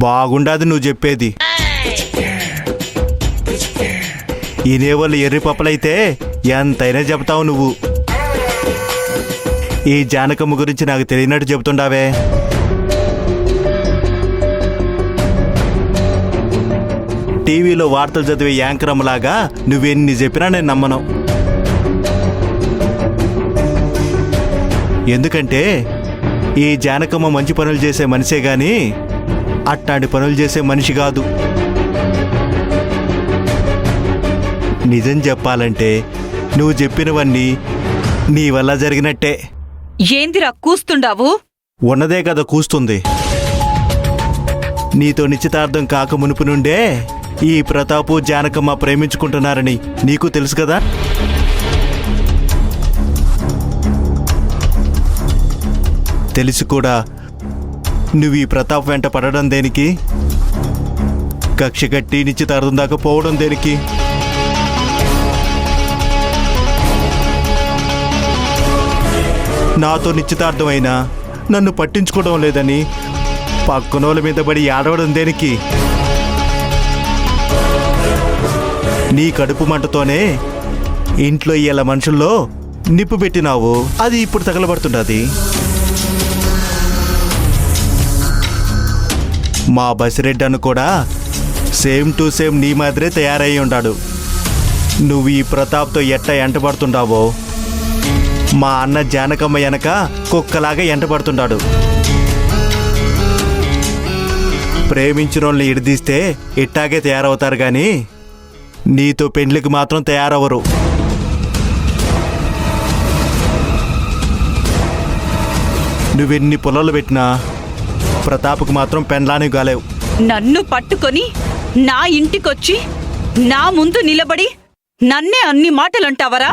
బాగుండదు నువ్వు చెప్పేది. ఇనేవాళ్ళు ఎర్రి పప్పలైతే ఎంతైనా చెప్తావు నువ్వు. ఈ జానకమ్మ గురించి నాకు తెలియనట్టు చెబుతుండావే. టీవీలో వార్తలు చదివే యాంకరమ్మలాగా నువ్వెన్ని చెప్పినా నేను నమ్మను. ఎందుకంటే ఈ జానకమ్మ మంచి పనులు చేసే మనిషే గాని అట్లాంటి పనులు చేసే మనిషి కాదు. నిజం చెప్పాలంటే నువ్వు చెప్పినవన్నీ నీ వల్ల జరిగినట్టే. ఏందిరా కూస్తుండావు? ఉన్నదే కదా కూస్తుంది. నీతో నిశ్చితార్థం కాక మునుపు నుండే ఈ ప్రతాపు జానకమ్మ ప్రేమించుకుంటున్నారని నీకు తెలుసు కదా. తెలిసి కూడా నువ్వు ఈ ప్రతాప్ వెంట పడడం దేనికి? కక్ష కట్టి నిశ్చితార్థం దాకా పోవడం దేనికి? నాతో నిశ్చితార్థమైనా నన్ను పట్టించుకోవడం లేదని పక్కనోళ్ళ మీద పడి ఆడవడం దేనికి? నీ కడుపు మంటతోనే ఇంట్లో ఇలా మనుషుల్లో నిప్పు పెట్టినావు. అది ఇప్పుడు తగలబడుతుండది. మా బసిరెడ్డి అన్న కూడా సేమ్ టు సేమ్ నీ మాదిరే తయారయ్యి ఉన్నాడు. నువ్వు ఈ ప్రతాప్తో ఎట్ట ఎంటబడుతుండావో మా అన్న జానకమ్మ వెనక కుక్కలాగా ఎంటబడుతుండాడు. ప్రేమించిన వాళ్ళని ఇడిదీస్తే ఇట్టాగే తయారవుతారు కానీ నీతో పెండ్లికి మాత్రం తయారవరు. నువ్వెన్ని పొలాలు పెట్టినా ప్రతాప్కు మాత్రం పెండ్లాని గాలేవు. నన్ను పట్టుకొని నా ఇంటికొచ్చి నా ముందు నిలబడి నన్నే అన్ని మాటలంటావరా?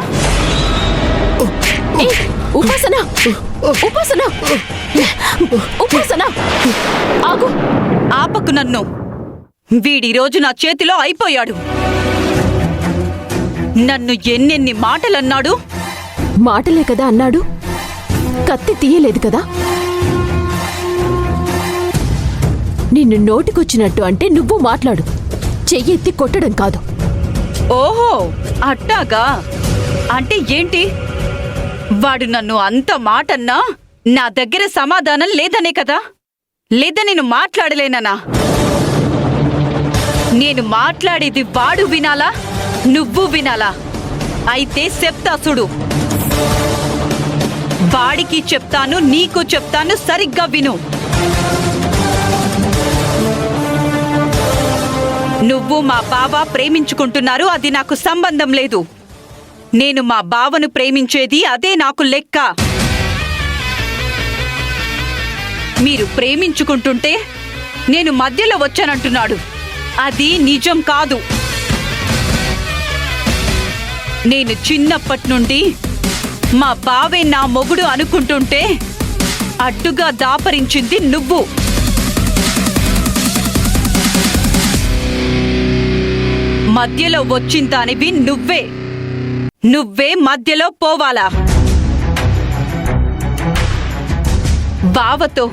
ఉపాసన ఉపాసన ఉపాసన ఆగు. ఆపకు నన్ను. వీడి రోజు నా చేతిలో అయిపోయాడు. నన్ను ఎన్నెన్ని మాటలన్నాడు. మాటలే కదా అన్నాడు, కత్తి తీయలేదు కదా. నిన్ను నోటికొచ్చినట్టు అంటే నువ్వు మాట్లాడు, చెయ్యెత్తి కొట్టడం కాదు. ఓహో అట్టాగా. అంటే ఏంటి? వాడు నన్ను అంత మాటన్నా నా దగ్గర సమాధానం లేదనే కదా? లేదా నేను మాట్లాడలేననా? నేను మాట్లాడేది వాడు వినాలా, నువ్వు వినాలా? అయితే చెప్తా చూడు. వాడికి చెప్తాను, నీకు చెప్తాను, సరిగ్గా విను. నువ్వు మా బావ ప్రేమించుకుంటున్నారు, అది నాకు సంబంధం లేదు. నేను మా బావను ప్రేమించేది, అదే నాకు లెక్క. మీరు ప్రేమించుకుంటుంటే నేను మధ్యలో వచ్చానంటున్నాడు. అది నిజం కాదు. నేను చిన్నప్పటి నుండి మా బావే నా మొగుడు అనుకుంటుంటే అడ్డుగా దాపరించింది నువ్వు. మధ్యలో వచ్చిందానివి నువ్వే. నువ్వే మధ్యలో పోవాలా? బావతో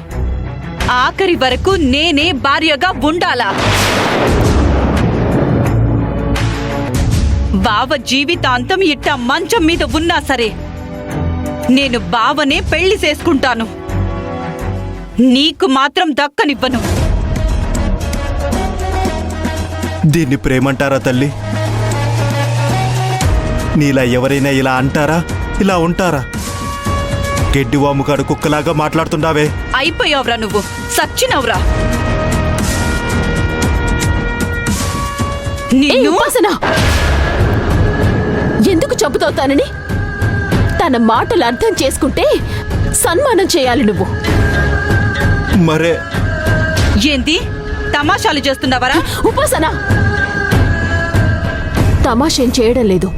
ఆఖరి వరకు నేనే భార్యగా ఉండాలా? బావ జీవితాంతం ఇట్ట మంచం మీద ఉన్నా సరే నేను బావనే పెళ్లి చేసుకుంటాను. నీకు మాత్రం దక్కనివ్వను. దీన్ని ప్రేమంటారా తల్లి? నీలా ఎవరైనా ఇలా అంటారా, ఇలా ఉంటారా? గెడ్డివాముకాడు కుక్కలాగా మాట్లాడుతుండావే. అయిపోయావురా నువ్వు, సచ్చినవురా. ఉపాసన ఎందుకు చంపుతావుతానని తన మాటలు అర్థం చేసుకుంటే సన్మానం చేయాలి నువ్వు. మరే ఏంది తమాషాలు చేస్తున్నావరా? ఉపాసన తమాషేం చేయడం లేదు,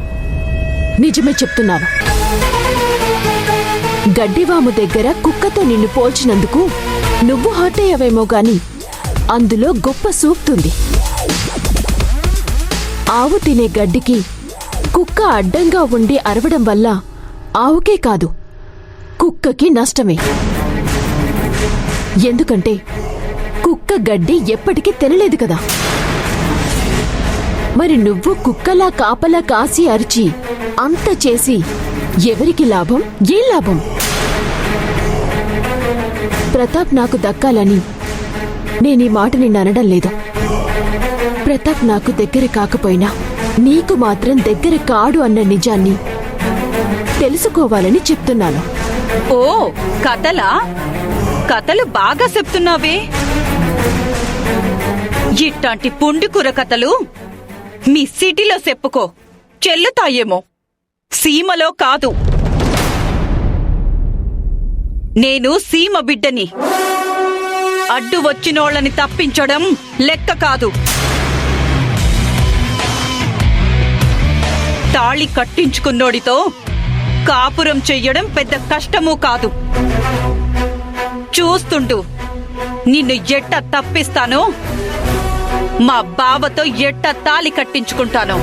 నిజమే చెప్తున్నాను. గడ్డివాము దగ్గర కుక్కతో నిన్ను పోల్చినందుకు నువ్వు హర్ట్ అయ్యావేమో గాని అందులో గొప్ప సూక్తుంది. ఆవు తినే గడ్డికి కుక్క అడ్డంగా ఉండి అరవడం వల్ల ఆవుకే కాదు కుక్కకి నష్టమే. ఎందుకంటే కుక్క కుక్క గడ్డి ఎప్పటికీ తినలేదు కదా. మరి నువ్వు కుక్కలా కాపలా కాసి అరిచి అంత చేసి ఎవరికి లాభం? ఏం లాభం? ప్రతాప్ నాకు దక్కాలని నేనీ మాట నిన్ను అనడం లేదు. ప్రతాప్ నాకు దగ్గర కాకపోయినా నీకు మాత్రం దగ్గర కాడు అన్న నిజాన్ని తెలుసుకోవాలని చెప్తున్నాను. ఓ కథలా? కథలు బాగా చెప్తున్నావే. ఇట్లాంటి పుండికూర కథలు మీ సిటీలో చెప్పుకో, చెల్లుతాయేమో, సీమలో కాదు. నేను సీమ బిడ్డని. అడ్డు వచ్చినోళ్ళని తప్పించడం లెక్క కాదు. తాళి కట్టించుకున్నోడితో కాపురం చెయ్యడం పెద్ద కష్టమూ కాదు. చూస్తుంటూ నిన్ను ఎట్ట తప్పిస్తానో, మా బావతో ఎట్ట తాళి కట్టించుకుంటాను.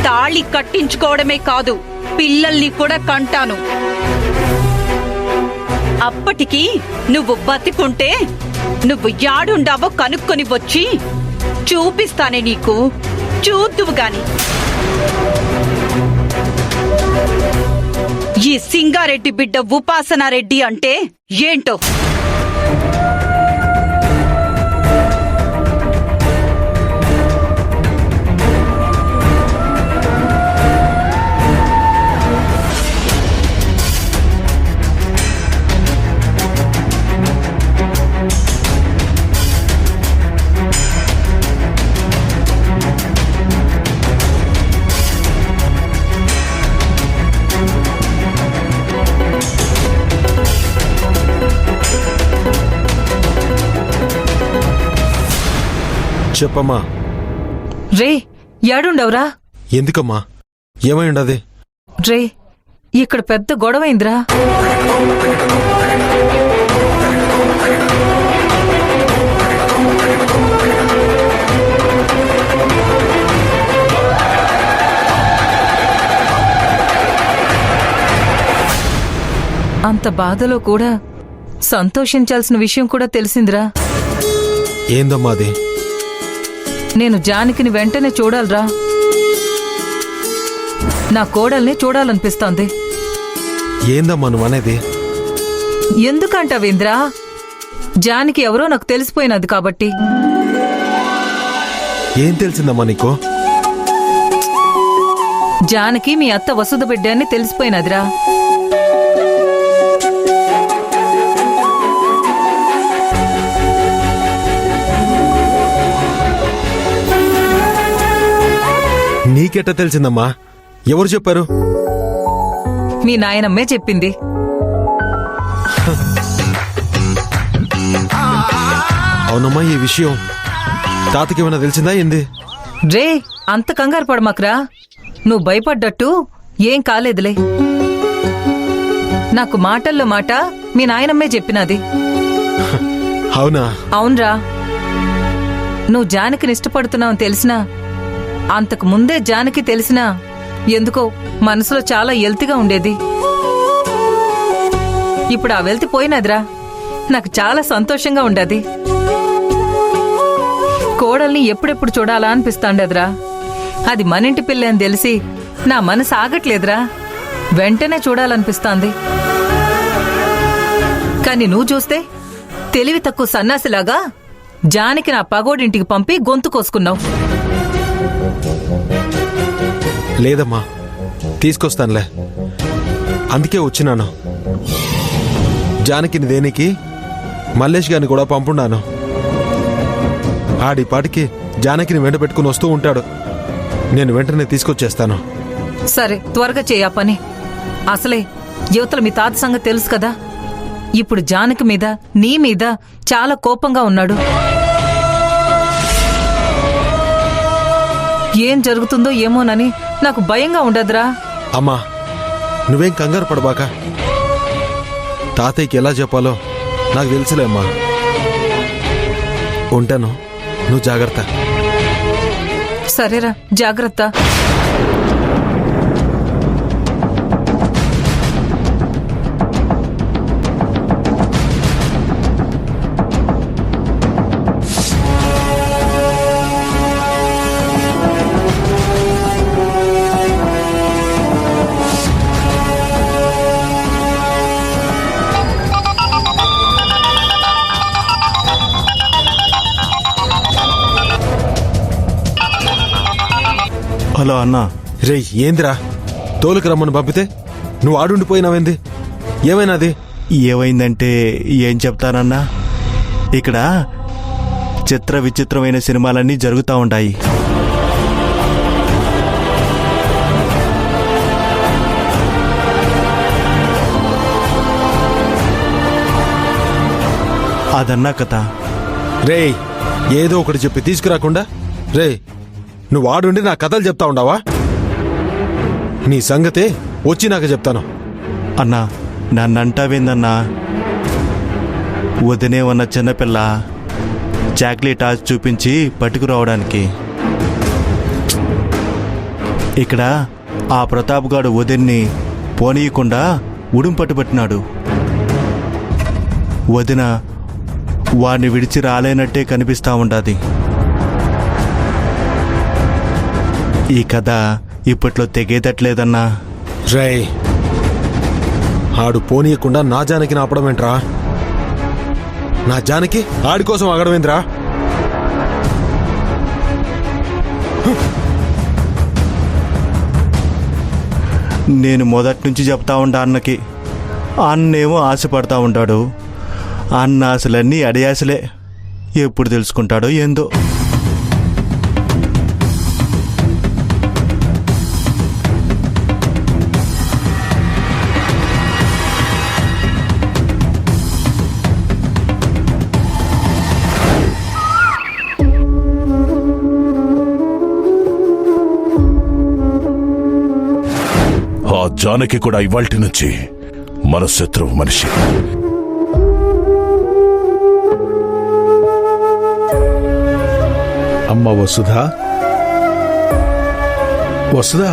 తాళి కట్టించుకోవడమే కాదు, పిల్లల్ని కూడా కంటాను. అప్పటికి నువ్వు బతికుంటే నువ్వు యాడుండావో కనుక్కొని వచ్చి చూపిస్తానే నీకు. చూద్దువు గాని. ఈ సింగారెడ్డి బిడ్డ ఉపాసనారెడ్డి అంటే ఏంటో. చెప్పమ్మా. రే, యాడుండవురా? ఎందుకమ్మా? ఏమై ఉండది? రే, ఇక్కడ పెద్ద గొడవైందిరా. అంత బాధలో కూడా సంతోషించాల్సిన విషయం కూడా తెలిసిందిరా. ఏందమ్మా అది? నేను జానకిని వెంటనే చూడాలరా. నా కోడల్ని చూడాలనిపిస్తోంది. ఏందమ్మా నువ్వు అనేది? ఎందుకంటావేంద్రా? జానకి ఎవరో నాకు తెలిసిపోయినది కాబట్టి. ఏం తెలిసిందమ్మా నీకు? జానకి మీ అత్త వసుధ బిడ్డ అని తెలిసిపోయినదిరా. నీకెట్ట తెలిసిందమ్మా? ఎవరు చెప్పారు? మీ నాయనమ్మే చెప్పింది. అవునమ్మా, ఈ విషయం తాతకేమైనా తెలిసిందా ఏంది? రే, అంత కంగారు పడమాకరా. నువ్వు భయపడ్డట్టు ఏం కాలేదులే. నాకు మాటల్లో మాట మీ నాయనమ్మే చెప్పినది. అవునా? అవునరా. నువ్వు జానకిని ఇష్టపడుతున్నావని తెలిసినా, అంతకు ముందే జానకి తెలిసినా ఎందుకో మనసులో చాలా ఎల్తిగా ఉండేది. ఇప్పుడు ఆ వెల్తి పోయినదిరా. నాకు చాలా సంతోషంగా ఉండేది. కోడల్ని ఎప్పుడెప్పుడు చూడాలా అనిపిస్తాండేదిరా. అది మనింటి పిల్ల అని తెలిసి నా మనసు ఆగట్లేదురా. వెంటనే చూడాలనిపిస్తాంది. కాని నువ్వు చూస్తే తెలివి తక్కువ సన్నాసిలాగా జానకి నా పగోడింటికి పంపి గొంతు కోసుకున్నావు. లేదమ్మా, తీసుకొస్తానులే. అందుకే వచ్చినాను. జానకిని దేనికి మల్లేష్ గారిని కూడా పంపున్నాను. ఆడిపాటికి జానకిని వెంట పెట్టుకుని వస్తూ ఉంటాడు. నేను వెంటనే తీసుకొచ్చేస్తాను. సరే, త్వరగా చేయా పని. అసలే యువతల మీ తాత సంగతి తెలుసు కదా. ఇప్పుడు జానకి మీద, నీ మీద చాలా కోపంగా ఉన్నాడు. ఏం జరుగుతుందో ఏమోనని నాకు భయంగా ఉండదురా. అమ్మా, నువ్వేం కంగారు పడబాక. తాతయ్యకి ఎలా చెప్పాలో నాకు తెలుసులే అమ్మా. ఉంటాను, నువ్వు జాగ్రత్త. సరేరా, జాగ్రత్త. హలో అన్నా. రే ఏందిరా, తోలుకు రమ్మని పంపితే నువ్వు ఆడుండిపోయినావేంది? ఏమైనాది? ఏమైందంటే ఏం చెప్తానన్నా, ఇక్కడ చిత్ర విచిత్రమైన సినిమాలన్నీ జరుగుతూ ఉంటాయి. అదన్నా కథ. రే ఏదో ఒకటి చెప్పి తీసుకురాకుండా, రే నువ్వు ఆడుండి నా కథలు చెప్తా ఉండవా? నీ సంగతే వచ్చి నాకు చెప్తాను. అన్నా నన్నంటావేందన్నా, వదినే ఉన్న చిన్నపిల్ల చాక్లెట్ ఆశ చూపించి పట్టుకురావడానికి. ఇక్కడ ఆ ప్రతాప్ గాడు వదిన్ని పోనీయకుండా ఉడుం పట్టుబట్టినాడు. వదిన వాడిని విడిచి రాలేనట్టే కనిపిస్తా ఉండాది. ఈ కథ ఇప్పట్లో తెగేదట్లేదన్నా. రే ఆడు పోనీయకుండా నా జానకిని ఆపడమేంట్రా? నా జానకి ఆడి కోసం ఆగడమేంద్రా? నేను మొదటి నుంచి చెప్తా ఉంటా అన్నకి. అన్నేమో ఆశపడతా ఉంటాడు. అన్న ఆశలన్నీ అడియాసలే. ఎప్పుడు తెలుసుకుంటాడో ఏందో. ఆ జానకి కూడా ఇవాల్టి నుంచి మన శత్రువు మనిషి. అమ్మ వసుధా, వసుధా,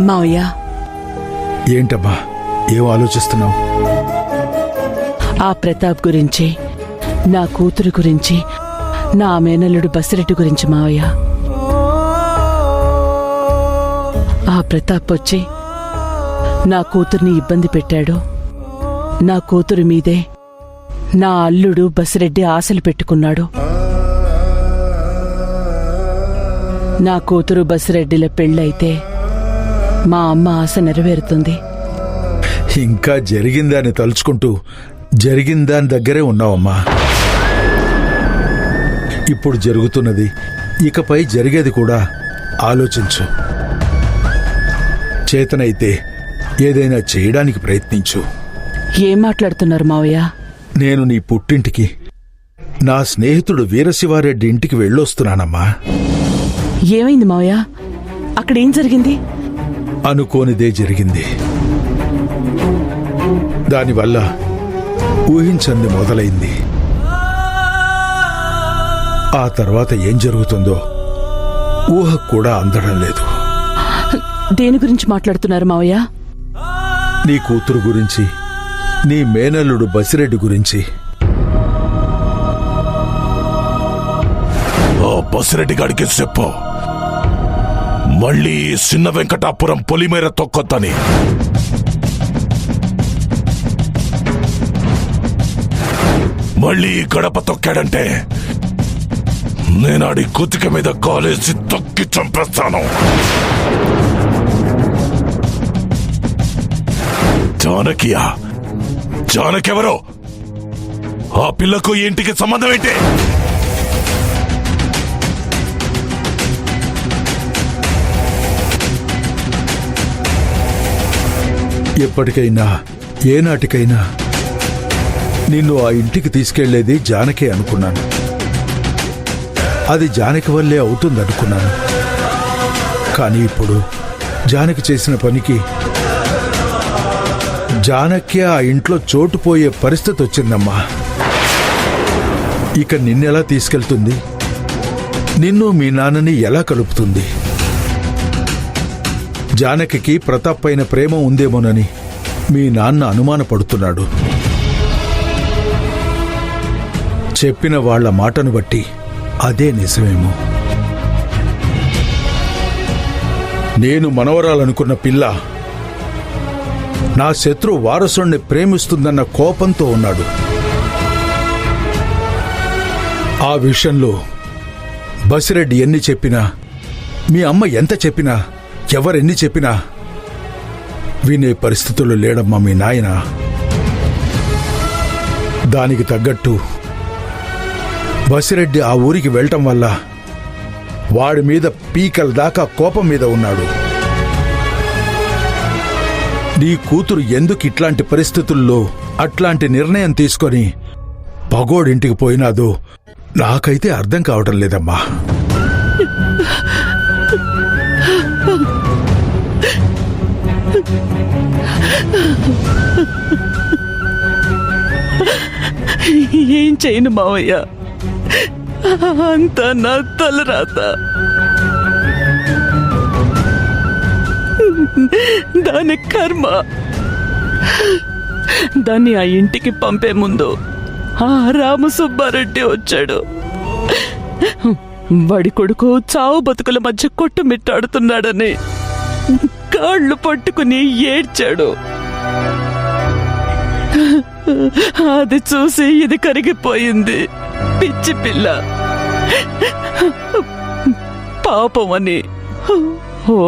మావయ్య, ఏంటమ్మా ఏం ఆలోచిస్తున్నావు? ఆ ప్రతాప్ గురించి, నా కూతురు గురించి, నా మేనల్లుడు బసిరెడ్డి గురించి మావయ్య. ఆ ప్రతాప్ వచ్చి నా కూతుర్ని ఇబ్బంది పెట్టాడు. నా కూతురు మీదే నా అల్లుడు బసిరెడ్డి ఆశలు పెట్టుకున్నాడు. నా కూతురు బసిరెడ్డిల పెళ్ళైతే మా అమ్మ ఆశ నెరవేరుతుంది. ఇంకా జరిగిందాన్ని తలుచుకుంటూ జరిగిందాని దగ్గరే ఉన్నావమ్మా. ఇప్పుడు జరుగుతున్నది, ఇకపై జరిగేది కూడా ఆలోచించు. చేతనైతే ఏదైనా చేయడానికి ప్రయత్నించు. ఏం మాట్లాడుతున్నారు మావయ్య? నేను నీ పుట్టింటికి, నా స్నేహితుడు వీరశివారెడ్డి ఇంటికి వెళ్ళొస్తున్నానమ్మా. ఏమైంది మావయ్య? అక్కడేం జరిగింది? అనుకోనిదే జరిగింది. దానివల్ల ఊహించంది మొదలైంది. ఆ తర్వాత ఏం జరుగుతుందో ఊహకు కూడా అందడం లేదు. దేని గురించి మాట్లాడుతున్నారు మావయ్య? నీ కూతురు గురించి, నీ మేనల్లుడు బసిరెడ్డి గురించి. ఆ బసిరెడ్డి గాడికి చెప్పు, మళ్ళీ చిన్న వెంకటాపురం పొలిమేర తొక్కొద్దని. మళ్ళీ గడప తొక్కాడంటే నేనాడి కుతిక మీద కాలేసి తొక్కి చంపేస్తాను. జానకియా? జానకెవరో? ఆ పిల్లకు ఇంటికి సంబంధం ఏంటి? ఎప్పటికైనా ఏనాటికైనా నిన్ను ఆ ఇంటికి తీసుకెళ్లేది జానకే అనుకున్నాను. అది జానకి వల్లే అవుతుందనుకున్నాను. కానీ ఇప్పుడు జానకి చేసిన పనికి జానకి ఆ ఇంట్లో చోటు పోయే పరిస్థితి వచ్చిందమ్మా. ఇక నిన్నెలా తీసుకెళ్తుంది? నిన్ను మీ నాన్నని ఎలా కలుపుతుంది? జానకి ప్రతాప్ పైన ప్రేమ ఉందేమోనని మీ నాన్న అనుమానపడుతున్నాడు. చెప్పిన వాళ్ల మాటను బట్టి అదే నిజమేమో. నేను మనవరాలనుకున్న పిల్ల నా శత్రు వారసుణ్ణి ప్రేమిస్తుందన్న కోపంతో ఉన్నాడు. ఆ విషయంలో బసిరెడ్డి ఎన్ని చెప్పినా, మీ అమ్మ ఎంత చెప్పినా, ఎవరెన్ని చెప్పినా వినే పరిస్థితుల్లో లేడమ్మా మీ నాయన. దానికి తగ్గట్టు బసిరెడ్డి ఆ ఊరికి వెళ్ళటం వల్ల వాడి మీద పీకల దాకా కోపం మీద ఉన్నాడు. నీ కూతురు ఎందుకు ఇట్లాంటి పరిస్థితుల్లో అట్లాంటి నిర్ణయం తీసుకొని పగోడింటికి పోయినాదో నాకైతే అర్థం కావటం లేదమ్మా. ఏం చేయను మావయ్య, అంతా నా తలరాత. దాని కర్మ. దాన్ని ఆ ఇంటికి పంపే ముందు ఆ రామసుబ్బారెడ్డి వచ్చాడు. వాడి కొడుకు చావు బతుకుల మధ్య కొట్టుమిట్టాడుతున్నాడని కాళ్ళు పట్టుకుని ఏడ్చాడు. అది చూసి ఇది కరిగిపోయింది. పిచ్చి పిల్ల పాపమని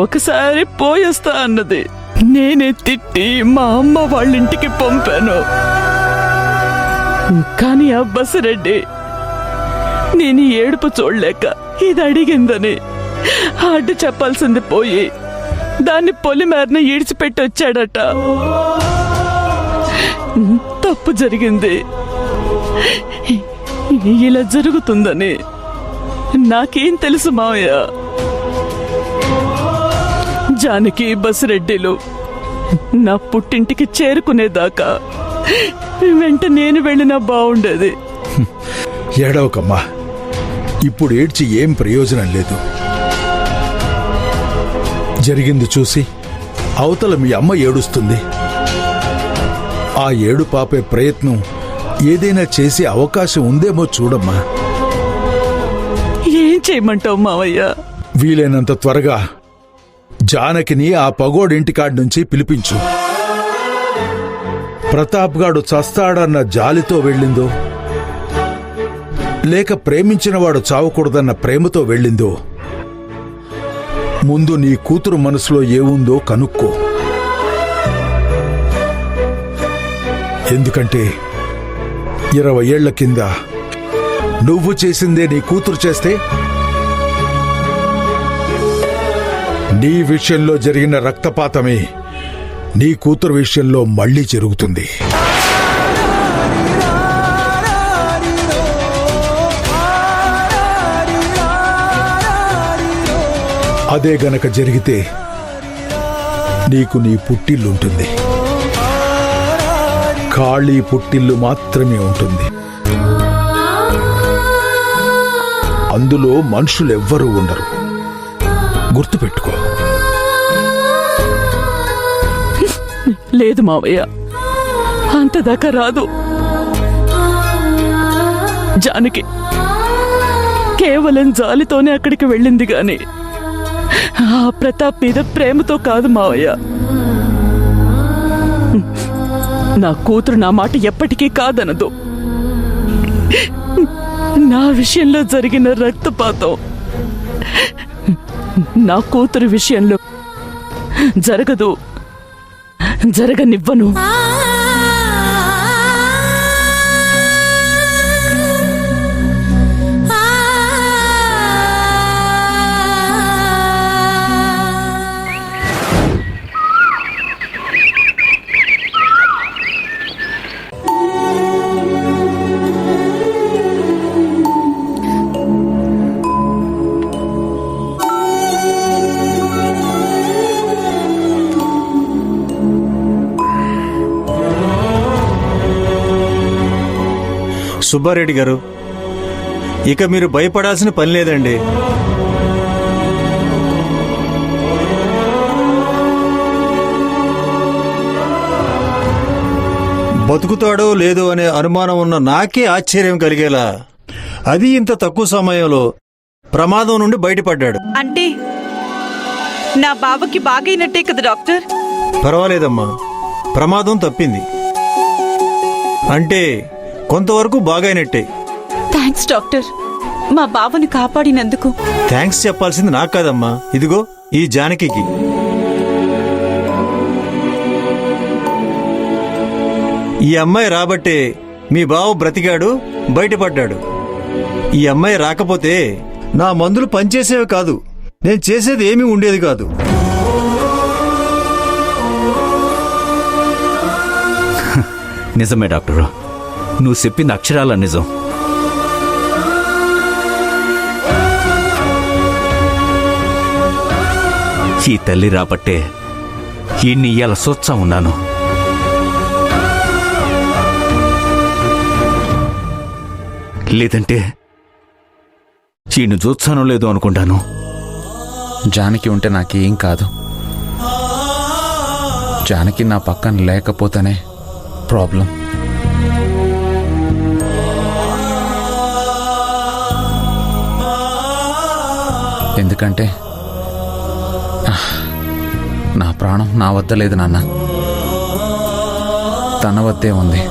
ఒకసారి పోయేస్తా అన్నది. నేనే తిట్టి మా అమ్మ వాళ్ళింటికి పంపాను. కానీ ఆ బసిరెడ్డి నేను ఏడుపు చూడలేక ఇది అడిగిందని అడ్డు చెప్పాల్సింది పోయి దాన్ని పొలిమేరన ఈడ్చిపెట్టి వచ్చాడట. తప్పు జరిగింది. ఇలా జరుగుతుందని నాకేం తెలుసు మావయ్య. జానకి బసిరెడ్డిలు నా పుట్టింటికి చేరుకునేదాకా వెంట నేను వెళ్ళినా బాగుండేది. ఏడవకమ్మా, ఇప్పుడు ఏడ్చి ఏం ప్రయోజనం లేదు. జరిగింది చూసి అవతల మీ అమ్మ ఏడుస్తుంది. ఆ ఏడు పాపే ప్రయత్నం ఏదైనా చేసే అవకాశం ఉందేమో చూడమ్మా. ఏం చేయమంటావు మావయ్య? వీలైనంత త్వరగా జానకిని ఆ పగోడింటికాడి నుంచి పిలిపించు. ప్రతాప్ గాడు చస్తాడన్న జాలితో వెళ్ళిందో, లేక ప్రేమించినవాడు చావకూడదన్న ప్రేమతో వెళ్ళిందో, ముందు నీ కూతురు మనసులో ఏముందో కనుక్కో. ఎందుకంటే 20 ఏళ్ల కింద నువ్వు చేసిందే నీ కూతురు చేస్తే నీ విషయంలో జరిగిన రక్తపాతమే నీ కూతురు విషయంలో మళ్లీ జరుగుతుంది. అదే గనక జరిగితే నీకు నీ పుట్టిల్లుంటుంది. ఖాళీ పుట్టిల్లు మాత్రమే ఉంటుంది. అందులో మనుషులెవ్వరూ ఉండరు. గుర్తుపెట్టుకో. లేదు మావయ్య, అంతదాకా రాదు. జానకి కేవలం జాలితోనే అక్కడికి వెళ్ళింది గాని ఆ ప్రతాప్ మీద ప్రేమతో కాదు మావయ్య. నా కూతురు నా మాట ఎప్పటికీ కాదనదు. నా విషయంలో జరిగిన రక్తపాతం నా కూతురు విషయంలో జరగదు, జరగనివ్వను. సుబ్బారెడ్డి గారు, ఇక మీరు భయపడాల్సిన పని లేదండి. బతుకుతాడో లేదో అనే అనుమానం ఉన్న నాకే ఆశ్చర్యం కలిగేలా అది ఇంత తక్కువ సమయంలో ప్రమాదం నుండి బయటపడ్డాడు. అంటే నా బావకి బాగైనట్టే కదా డాక్టర్? పర్వాలేదమ్మా, ప్రమాదం తప్పింది. అంటే కొంతవరకు బాగైనట్టే. థ్యాంక్స్ డాక్టర్, మా బావని కాపాడినందుకు. థ్యాంక్స్ చెప్పాల్సింది నాకు కాదమ్మా, ఇదిగో ఈ జానకికి. ఈ అమ్మాయి రాబట్టే మీ బావ బ్రతికాడు, బయటపడ్డాడు. ఈ అమ్మాయి రాకపోతే నా మందులు పనిచేసేవి కాదు, నేను చేసేది ఏమీ ఉండేది కాదు. నిజమే డాక్టరు, నువ్వు చెప్పింది అక్షరాల నిజం. ఈ తల్లి రాబట్టే ఈయన్ని ఇయ్యాల సోత్సా ఉన్నాను. లేదంటే ఈయన చూస్తానో లేదో అనుకుంటాను. జానకి ఉంటే నాకేం కాదు. జానకి నా పక్కన లేకపోతేనే ప్రాబ్లం. ఎందుకంటే నా ప్రాణం నా వద్ద లేదు నాన్న, తన వద్దే ఉంది.